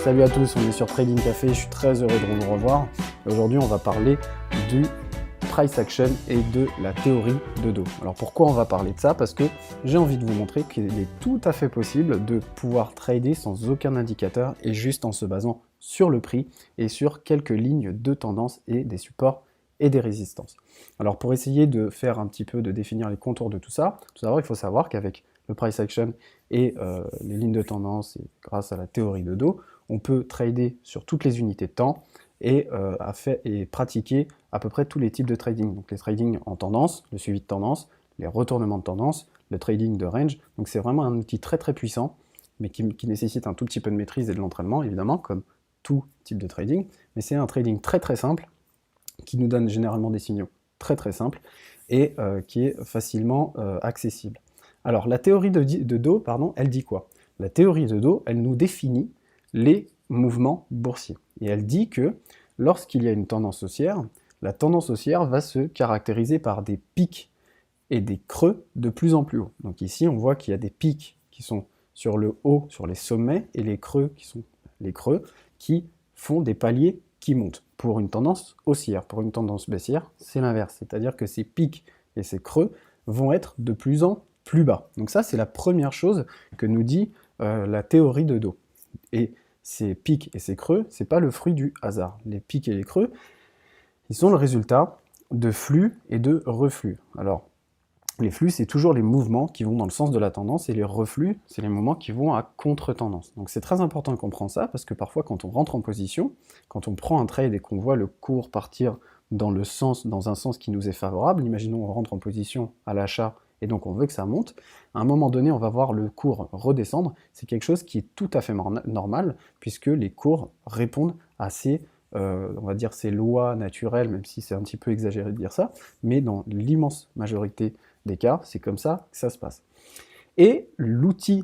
Salut à tous, on est sur Trading Café, je suis très heureux de vous revoir. Aujourd'hui, on va parler du price action et de la théorie de dos. Alors pourquoi on va parler de ça? Parce que j'ai envie de vous montrer qu'il est tout à fait possible de pouvoir trader sans aucun indicateur et juste en se basant sur le prix et sur quelques lignes de tendance et des supports et des résistances. Alors pour essayer de faire un petit peu, de définir les contours de tout ça, tout d'abord il faut savoir qu'avec le price action et les lignes de tendance, et grâce à la théorie de dos, on peut trader sur toutes les unités de temps et pratiquer à peu près tous les types de trading. Donc les trading en tendance, le suivi de tendance, les retournements de tendance, le trading de range. Donc c'est vraiment un outil très très puissant, mais qui nécessite un tout petit peu de maîtrise et de l'entraînement, évidemment, comme tout type de trading. Mais c'est un trading très très simple, qui nous donne généralement des signaux très très simples, et qui est facilement accessible. Alors la théorie de dos, elle dit quoi? La théorie de dos, elle nous définit les mouvements boursiers. Et elle dit que lorsqu'il y a une tendance haussière, la tendance haussière va se caractériser par des pics et des creux de plus en plus haut. Donc ici, on voit qu'il y a des pics qui sont sur le haut, sur les sommets, et les creux qui sont les creux, qui font des paliers qui montent pour une tendance haussière. Pour une tendance baissière, c'est l'inverse. C'est-à-dire que ces pics et ces creux vont être de plus en plus bas. Donc ça, c'est la première chose que nous dit la théorie de dos. Et ces pics et ces creux, c'est pas le fruit du hasard. Les pics et les creux, ils sont le résultat de flux et de reflux. Alors, les flux, c'est toujours les mouvements qui vont dans le sens de la tendance, et les reflux, c'est les mouvements qui vont à contre-tendance. Donc c'est très important de comprendre ça, parce que parfois quand on rentre en position, quand on prend un trade et qu'on voit le cours partir dans un sens qui nous est favorable, imaginons on rentre en position à l'achat, et donc on veut que ça monte, à un moment donné on va voir le cours redescendre, c'est quelque chose qui est tout à fait normal, puisque les cours répondent à ces on va dire ces lois naturelles, même si c'est un petit peu exagéré de dire ça, mais dans l'immense majorité des cas, c'est comme ça que ça se passe. Et l'outil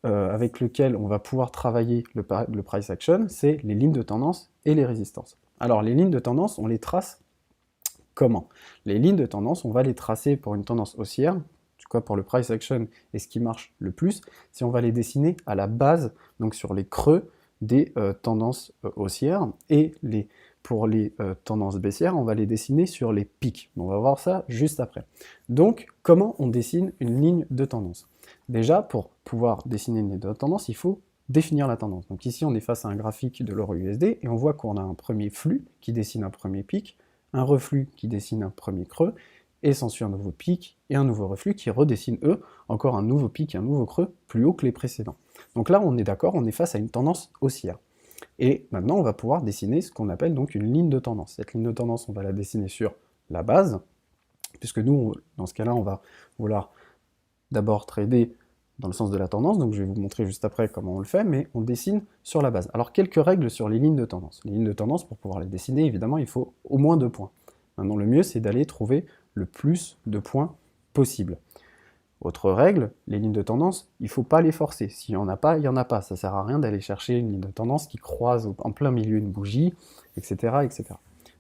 avec lequel on va pouvoir travailler le price action, c'est les lignes de tendance et les résistances. Alors les lignes de tendance, on les trace comment? Les lignes de tendance, on va les tracer pour une tendance haussière, pour le price action, et ce qui marche le plus, c'est on va les dessiner à la base, donc sur les creux des tendances haussières, et pour les tendances baissières, on va les dessiner sur les pics. On va voir ça juste après. Donc, comment on dessine une ligne de tendance? Déjà, pour pouvoir dessiner une ligne de tendance, il faut définir la tendance. Donc ici, on est face à un graphique de l'euro USD, et on voit qu'on a un premier flux qui dessine un premier pic, un reflux qui dessine un premier creux, et s'ensuit un nouveau pic et un nouveau reflux qui redessinent, eux, encore un nouveau pic et un nouveau creux plus haut que les précédents. Donc là, on est d'accord, on est face à une tendance haussière. Et maintenant, on va pouvoir dessiner ce qu'on appelle donc une ligne de tendance. Cette ligne de tendance, on va la dessiner sur la base, puisque nous, dans ce cas-là, on va vouloir d'abord trader dans le sens de la tendance, donc je vais vous montrer juste après comment on le fait, mais on dessine sur la base. Alors, quelques règles sur les lignes de tendance. Les lignes de tendance, pour pouvoir les dessiner, évidemment, il faut au moins 2 points. Maintenant, le mieux, c'est d'aller trouver le plus de points possible. Autre règle, les lignes de tendance, il ne faut pas les forcer. S'il n'y en a pas, il n'y en a pas. Ça ne sert à rien d'aller chercher une ligne de tendance qui croise en plein milieu une bougie, etc., etc.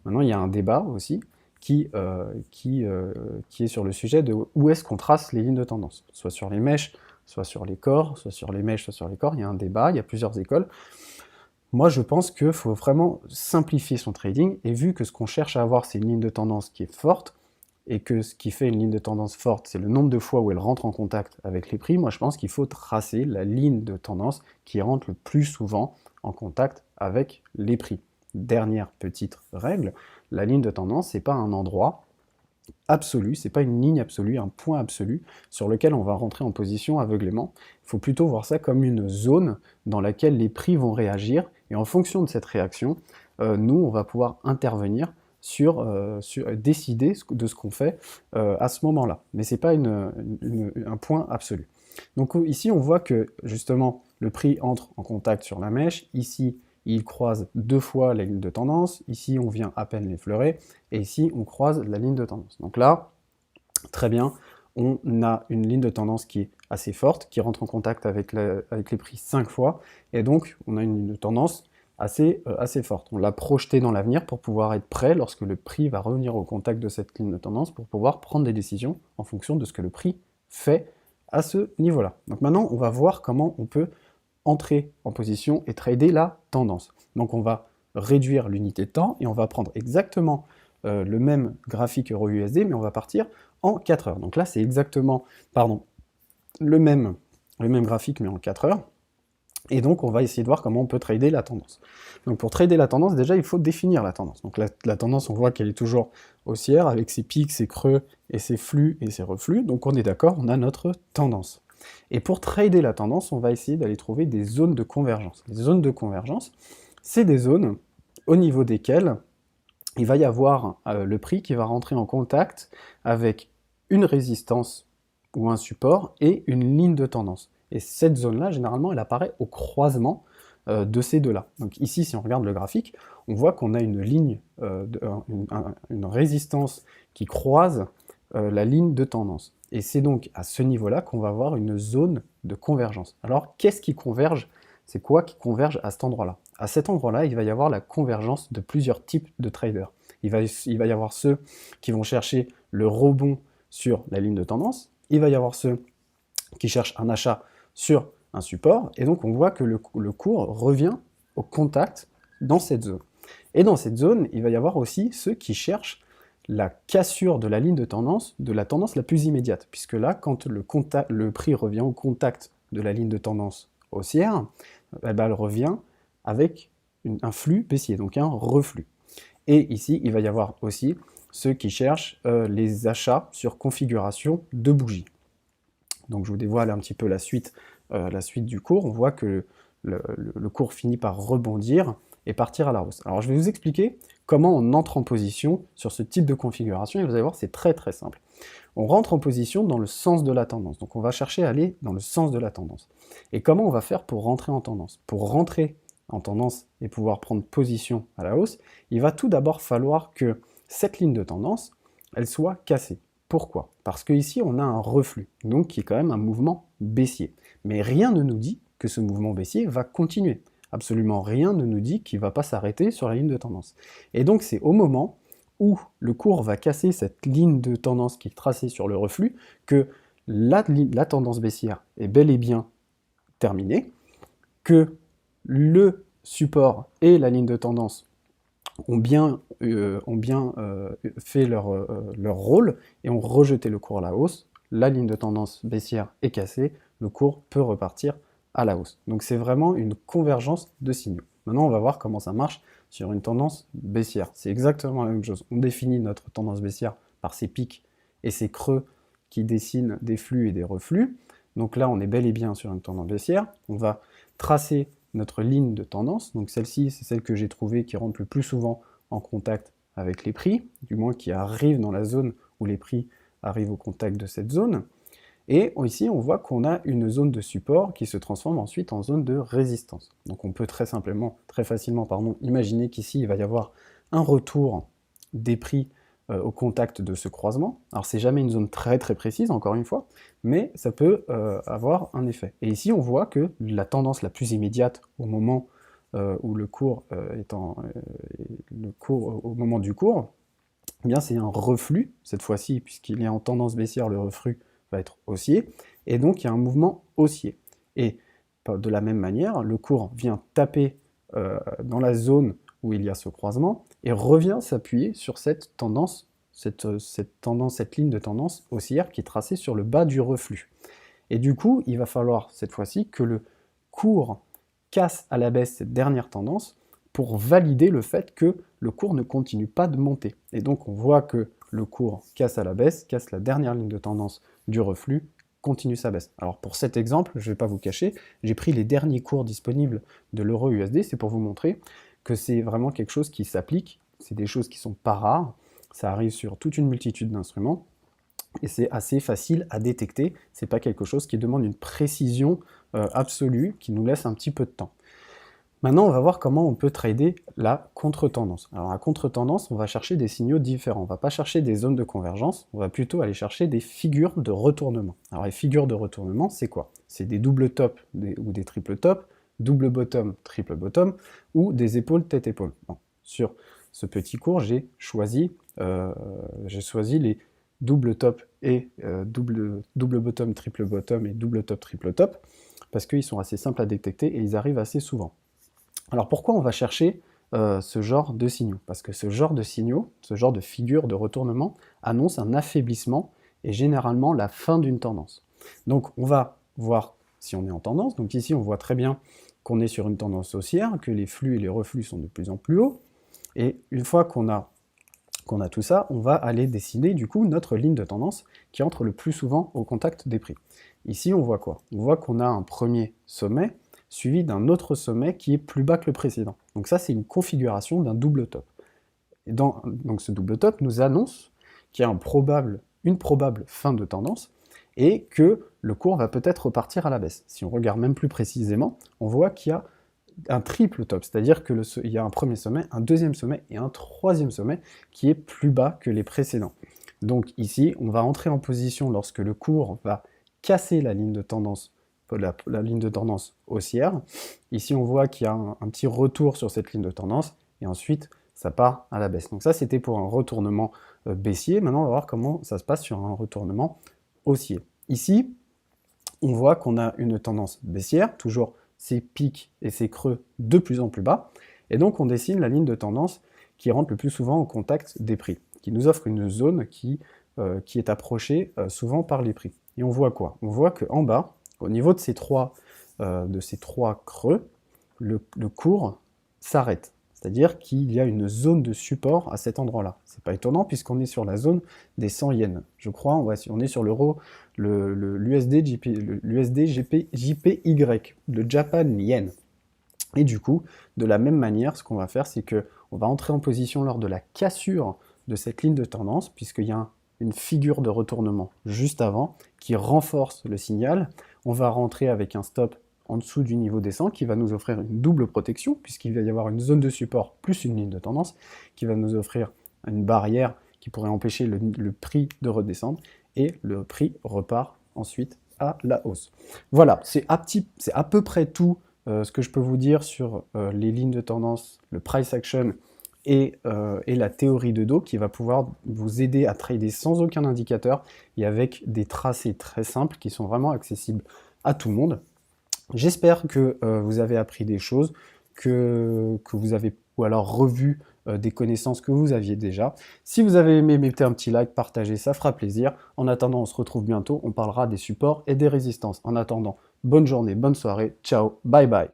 Maintenant, il y a un débat aussi qui est sur le sujet de où est-ce qu'on trace les lignes de tendance. Soit sur les mèches, soit sur les corps, soit sur les mèches, soit sur les corps. Il y a un débat, il y a plusieurs écoles. Moi, je pense qu'il faut vraiment simplifier son trading, et vu que ce qu'on cherche à avoir, c'est une ligne de tendance qui est forte, et que ce qui fait une ligne de tendance forte, c'est le nombre de fois où elle rentre en contact avec les prix, moi je pense qu'il faut tracer la ligne de tendance qui rentre le plus souvent en contact avec les prix. Dernière petite règle, la ligne de tendance, c'est pas un endroit absolu, c'est pas une ligne absolue, un point absolu sur lequel on va rentrer en position aveuglément. Il faut plutôt voir ça comme une zone dans laquelle les prix vont réagir, et en fonction de cette réaction, nous, on va pouvoir intervenir sur décider de ce qu'on fait à ce moment-là. Mais ce n'est pas un point absolu. Donc ici, on voit que justement, le prix entre en contact sur la mèche. Ici, il croise 2 fois la ligne de tendance. Ici, on vient à peine l'effleurer. Et ici, on croise la ligne de tendance. Donc là, très bien, on a une ligne de tendance qui est assez forte, qui rentre en contact avec les prix 5 fois. Et donc, on a une ligne de tendance assez forte. On l'a projeté dans l'avenir pour pouvoir être prêt lorsque le prix va revenir au contact de cette ligne de tendance, pour pouvoir prendre des décisions en fonction de ce que le prix fait à ce niveau-là. Donc maintenant, on va voir comment on peut entrer en position et trader la tendance. Donc on va réduire l'unité de temps et on va prendre exactement le même graphique Euro-USD, mais on va partir en 4 heures. Donc là, c'est exactement, le même graphique, mais en 4 heures. Et donc, on va essayer de voir comment on peut trader la tendance. Donc, pour trader la tendance, déjà, il faut définir la tendance. Donc, la tendance, on voit qu'elle est toujours haussière, avec ses pics, ses creux, et ses flux, et ses reflux. Donc, on est d'accord, on a notre tendance. Et pour trader la tendance, on va essayer d'aller trouver des zones de convergence. Les zones de convergence, c'est des zones au niveau desquelles il va y avoir le prix qui va rentrer en contact avec une résistance ou un support et une ligne de tendance. Et cette zone-là, généralement, elle apparaît au croisement de ces deux-là. Donc ici, si on regarde le graphique, on voit qu'on a une ligne, une résistance qui croise la ligne de tendance. Et c'est donc à ce niveau-là qu'on va avoir une zone de convergence. Alors, qu'est-ce qui converge? C'est quoi qui converge à cet endroit-là? À cet endroit-là, il va y avoir la convergence de plusieurs types de traders. Il va y avoir ceux qui vont chercher le rebond sur la ligne de tendance, il va y avoir ceux qui cherchent un achat sur un support, et donc on voit que le cours revient au contact dans cette zone. Et dans cette zone, il va y avoir aussi ceux qui cherchent la cassure de la ligne de la tendance la plus immédiate, puisque là, quand le prix revient au contact de la ligne de tendance haussière, elle revient avec un flux baissier, donc un reflux. Et ici, il va y avoir aussi ceux qui cherchent les achats sur configuration de bougies. Donc je vous dévoile un petit peu la suite du cours. On voit que le cours finit par rebondir et partir à la hausse. Alors je vais vous expliquer comment on entre en position sur ce type de configuration, et vous allez voir, c'est très très simple. On rentre en position dans le sens de la tendance, donc on va chercher à aller dans le sens de la tendance. Et comment on va faire pour rentrer en tendance? Pour rentrer en tendance et pouvoir prendre position à la hausse, il va tout d'abord falloir que cette ligne de tendance, elle soit cassée. Pourquoi? Parce qu'ici, on a un reflux, donc qui est quand même un mouvement baissier. Mais rien ne nous dit que ce mouvement baissier va continuer. Absolument rien ne nous dit qu'il ne va pas s'arrêter sur la ligne de tendance. Et donc, c'est au moment où le cours va casser cette ligne de tendance qui est tracée sur le reflux que la tendance baissière est bel et bien terminée, que le support et la ligne de tendance ont bien fait leur rôle et ont rejeté le cours à la hausse, la ligne de tendance baissière est cassée, le cours peut repartir à la hausse. Donc c'est vraiment une convergence de signaux. Maintenant, on va voir comment ça marche sur une tendance baissière. C'est exactement la même chose. On définit notre tendance baissière par ses pics et ses creux qui dessinent des flux et des reflux. Donc là, on est bel et bien sur une tendance baissière. On va tracer notre ligne de tendance. Donc celle-ci, c'est celle que j'ai trouvée qui rentre le plus souvent en contact avec les prix, du moins qui arrive dans la zone où les prix arrivent au contact de cette zone. Et ici, on voit qu'on a une zone de support qui se transforme ensuite en zone de résistance. Donc on peut très facilement, imaginer qu'ici, il va y avoir un retour des prix au contact de ce croisement. Alors c'est jamais une zone très très précise, encore une fois, mais ça peut avoir un effet. Et ici, on voit que la tendance la plus immédiate au moment où le cours au moment du cours, eh bien c'est un reflux, cette fois-ci, puisqu'il est en tendance baissière, le reflux va être haussier, et donc il y a un mouvement haussier. Et de la même manière, le cours vient taper dans la zone où il y a ce croisement, et revient s'appuyer sur cette tendance, cette ligne de tendance haussière qui est tracée sur le bas du reflux. Et du coup, il va falloir cette fois-ci que le cours casse à la baisse cette dernière tendance pour valider le fait que le cours ne continue pas de monter. Et donc on voit que le cours casse à la baisse, casse la dernière ligne de tendance du reflux, continue sa baisse. Alors pour cet exemple, je ne vais pas vous cacher, j'ai pris les derniers cours disponibles de l'euro-USD, c'est pour vous montrer que c'est vraiment quelque chose qui s'applique, c'est des choses qui ne sont pas rares, ça arrive sur toute une multitude d'instruments, et c'est assez facile à détecter, c'est pas quelque chose qui demande une précision absolue, qui nous laisse un petit peu de temps. Maintenant, on va voir comment on peut trader la contre-tendance. Alors la contre-tendance, on va chercher des signaux différents. On ne va pas chercher des zones de convergence, on va plutôt aller chercher des figures de retournement. Alors les figures de retournement, c'est quoi? C'est des doubles tops ou des triples tops, double bottom, triple bottom, ou des épaules tête-épaule. Bon, sur ce petit cours, j'ai choisi les double top et double bottom, triple bottom et double top, triple top, parce qu'ils sont assez simples à détecter et ils arrivent assez souvent. Alors pourquoi on va chercher ce genre de signaux? Parce que ce genre de signaux, ce genre de figure de retournement, annonce un affaiblissement et généralement la fin d'une tendance. Donc on va voir si on est en tendance. Donc ici on voit très bien qu'on est sur une tendance haussière, que les flux et les reflux sont de plus en plus hauts. Et une fois qu'on a tout ça, on va aller dessiner du coup notre ligne de tendance qui entre le plus souvent au contact des prix. Ici on voit quoi? On voit qu'on a un premier sommet suivi d'un autre sommet qui est plus bas que le précédent. Donc ça c'est une configuration d'un double top. Et donc ce double top nous annonce qu'il y a une probable fin de tendance et que le cours va peut-être repartir à la baisse. Si on regarde même plus précisément, on voit qu'il y a un triple top, c'est-à-dire qu'il y a un premier sommet, un deuxième sommet et un troisième sommet qui est plus bas que les précédents. Donc ici, on va entrer en position lorsque le cours va casser la ligne de tendance, la ligne de tendance haussière. Ici, on voit qu'il y a un petit retour sur cette ligne de tendance et ensuite, ça part à la baisse. Donc ça, c'était pour un retournement baissier. Maintenant, on va voir comment ça se passe sur un retournement haussier. Ici, on voit qu'on a une tendance baissière, toujours ces pics et ces creux de plus en plus bas, et donc on dessine la ligne de tendance qui rentre le plus souvent au contact des prix, qui nous offre une zone qui est approchée souvent par les prix. Et on voit quoi? On voit qu'en bas, au niveau de ces trois creux, le cours s'arrête. C'est-à-dire qu'il y a une zone de support à cet endroit-là. C'est pas étonnant puisqu'on est sur la zone des 100 yens. Je crois, on est sur l'euro, l'USD JPY, le Japan Yen. Et du coup, de la même manière, ce qu'on va faire, c'est qu'on va entrer en position lors de la cassure de cette ligne de tendance, puisqu'il y a une figure de retournement juste avant qui renforce le signal. On va rentrer avec un stop en dessous du niveau descend qui va nous offrir une double protection puisqu'il va y avoir une zone de support plus une ligne de tendance qui va nous offrir une barrière qui pourrait empêcher le prix de redescendre et le prix repart ensuite à la hausse. Voilà, c'est à peu près tout ce que je peux vous dire sur les lignes de tendance, le price action et la théorie de dos qui va pouvoir vous aider à trader sans aucun indicateur et avec des tracés très simples qui sont vraiment accessibles à tout le monde. J'espère que vous avez appris des choses, que vous avez ou alors revu des connaissances que vous aviez déjà. Si vous avez aimé, mettez un petit like, partagez, ça fera plaisir. En attendant, on se retrouve bientôt, on parlera des supports et des résistances. En attendant, bonne journée, bonne soirée, ciao, bye bye.